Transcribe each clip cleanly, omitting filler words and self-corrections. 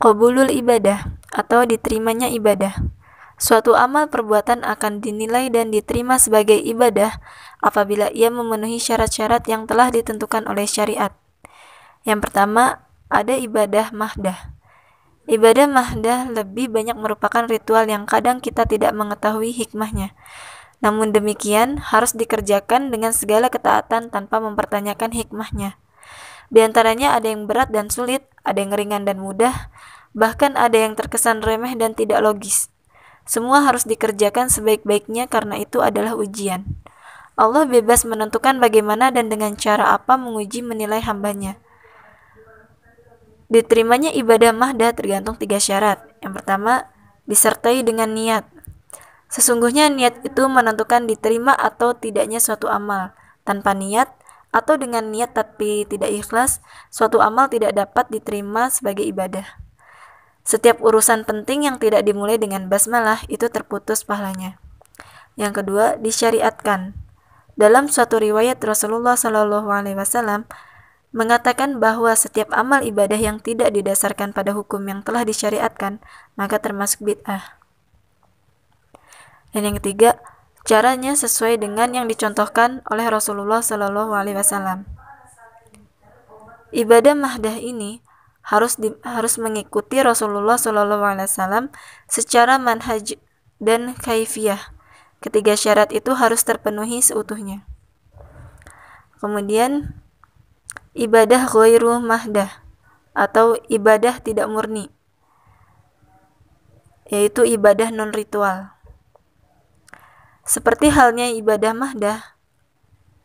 Qabulul ibadah atau diterimanya ibadah. Suatu amal perbuatan akan dinilai dan diterima sebagai ibadah apabila ia memenuhi syarat-syarat yang telah ditentukan oleh syariat. Yang pertama, ada ibadah mahdah. Ibadah mahdah lebih banyak merupakan ritual yang kadang kita tidak mengetahui hikmahnya. Namun demikian, harus dikerjakan dengan segala ketaatan tanpa mempertanyakan hikmahnya. Di antaranya ada yang berat dan sulit, ada yang ringan dan mudah, bahkan ada yang terkesan remeh dan tidak logis. Semua harus dikerjakan sebaik-baiknya karena itu adalah ujian. Allah bebas menentukan bagaimana dan dengan cara apa menguji menilai hambanya. Diterimanya ibadah mahdah tergantung 3 syarat. Yang pertama, disertai dengan niat. Sesungguhnya niat itu menentukan diterima atau tidaknya suatu amal. Tanpa niat atau dengan niat tapi tidak ikhlas, suatu amal tidak dapat diterima sebagai ibadah. Setiap urusan penting yang tidak dimulai dengan basmalah itu terputus pahalanya. Yang kedua, disyariatkan. Dalam suatu riwayat Rasulullah SAW mengatakan bahwa setiap amal ibadah yang tidak didasarkan pada hukum yang telah disyariatkan maka termasuk bid'ah. Dan yang ketiga, caranya sesuai dengan yang dicontohkan oleh Rasulullah SAW. Ibadah mahdah ini harus mengikuti Rasulullah SAW secara manhaj dan kaifiyah. Ketiga syarat itu harus terpenuhi seutuhnya. Kemudian ibadah ghairu mahdah atau ibadah tidak murni, yaitu ibadah non-ritual. Seperti halnya ibadah mahdah,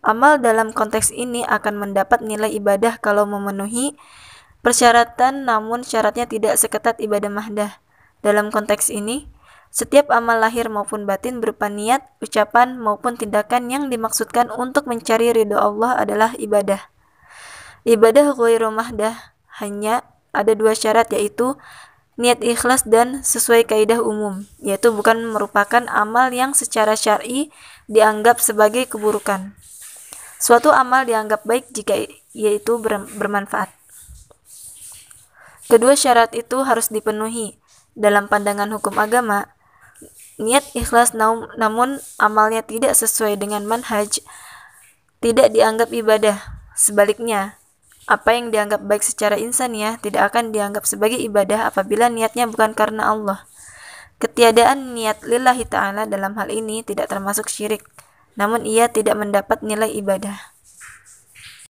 amal dalam konteks ini akan mendapat nilai ibadah kalau memenuhi persyaratan, namun syaratnya tidak seketat ibadah mahdah. Dalam konteks ini, setiap amal lahir maupun batin berupa niat, ucapan maupun tindakan yang dimaksudkan untuk mencari ridho Allah adalah ibadah. Ibadah ghairu mahdah hanya ada 2 syarat, yaitu niat ikhlas dan sesuai kaidah umum, yaitu bukan merupakan amal yang secara syar'i dianggap sebagai keburukan. Suatu amal dianggap baik jika yaitu bermanfaat. Kedua syarat itu harus dipenuhi. Dalam pandangan hukum agama, niat ikhlas namun amalnya tidak sesuai dengan manhaj tidak dianggap ibadah. Sebaliknya, apa yang dianggap baik secara insaniah tidak akan dianggap sebagai ibadah apabila niatnya bukan karena Allah. Ketiadaan niat lillahi ta'ala dalam hal ini tidak termasuk syirik, namun ia tidak mendapat nilai ibadah.